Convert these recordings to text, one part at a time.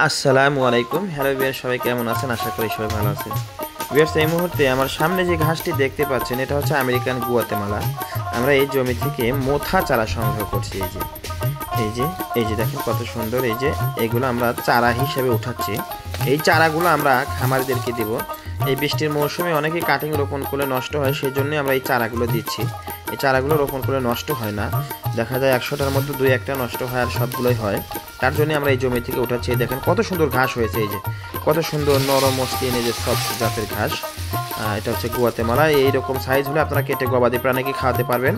আসসালামু আলাইকুম। Hello viewer, সবাই কেমন আছেন? আশা করি সবাই ভালো আছেন। ভিউয়ার্স, এই মুহূর্তে আমার সামনে যে ঘাসটি দেখতে পাচ্ছেন এটা হচ্ছে আমেরিকান গুয়াতেমালা। আমরা এই জমি থেকে মোথা চারা সংগ্রহ করছি। এই যে এই যে দেখেন কত সুন্দর। এই যে এগুলো আমরা চারা হিসেবে উঠাচ্ছি। এই চারাগুলো আমরা খামারিদেরকে দেব। এই বৃষ্টির মৌসুমে অনেকেই কাটিং রোপণ করলে নষ্ট হয়, সেই জন্যই আমরা এই চারাগুলো দিচ্ছি। এই চারাগুলো রোপণ করলে নষ্ট হয় না, দেখা যায় 100টার মধ্যে 2-1টা নষ্ট হয়, আর সবগুলোই হয়। তার জন্য আমরা এই জমি থেকে উঠাচ্ছি। দেখেন কত সুন্দর ঘাস হয়েছে। এই যে কত সুন্দর নরম মসৃণ এই যে সব জাতের ঘাস। এটা হচ্ছে গুয়াতেমালা। এইরকম সাইজ হলে আপনারা কেটে গবাদি প্রাণীকে খাওয়াতে পারবেন।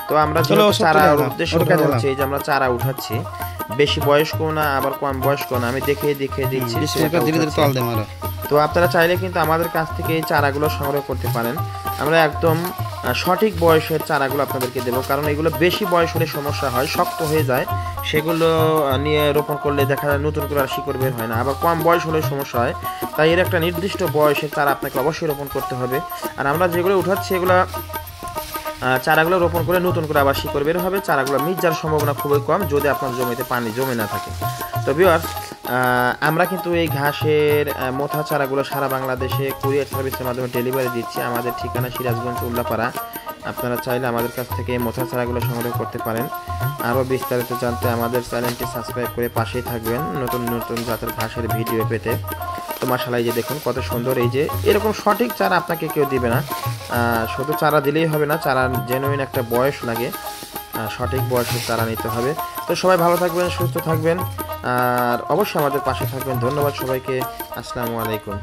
তো আমরা চারার উদ্দেশ্য হচ্ছে এই যে আমরা চারা উঠাচ্ছি। বেশি বয়স্ক না আবার কম বয়স্ক না, আমি দেখে দিচ্ছি। তো আপনারা চাইলে কিন্তু আমাদের কাছ থেকে এই চারাগুলো সংগ্রহ করতে পারেন। আমরা একদম সঠিক বয়সের চারাগুলো আপনাদেরকে দেবো, কারণ এগুলো বেশি বয়স হলে সমস্যা হয়, শক্ত হয়ে যায়। সেগুলো নিয়ে রোপণ করলে দেখা যায় নতুন করে আর শিকড় বের হয় না। আবার কম বয়স হলে সমস্যা হয়, তাই এর একটা নির্দিষ্ট বয়সের চারা আপনাকে অবশ্যই রোপণ করতে হবে। আর আমরা যেগুলো উঠাচ্ছি এগুলো চারাগুলো রোপণ করে নতুন করে আবার শিকড় বের হবে। চারাগুলো মিট যাওয়ার সম্ভাবনা খুবই কম যদি আপনার জমিতে পানি জমে না থাকে। তো ভিউয়ার্স, আমরা কিন্তু এই ঘাসের মোথা চারাগুলো সারা বাংলাদেশে কুরিয়ার সার্ভিসের মাধ্যমে ডেলিভারি দিচ্ছি। আমাদের ঠিকানা সিরাজগঞ্জ উল্লাপাড়া। আপনারা চাইলে আমাদের কাছ থেকে এই মোথা চারাগুলো সংগ্রহ করতে পারেন। আরও বিস্তারিত জানতে আমাদের চ্যানেলটি সাবস্ক্রাইব করে পাশেই থাকবেন নতুন নতুন জাতের ঘাসের ভিডিও পেতে। তো মাশাআল্লাহ, এই যে দেখুন কত সুন্দর। এই যে এরকম সঠিক চারা আপনাকে কেউ দিবে না। শুধু চারা দিলেই হবে না, চারার জেনুইন একটা বয়স লাগে, সঠিক বয়সের চারা নিতে হবে। তো সবাই ভালো থাকবেন, সুস্থ থাকবেন, আর অবশ্যই আমাদের পাশে থাকবেন। ধন্যবাদ সবাইকে। আসসালামু আলাইকুম।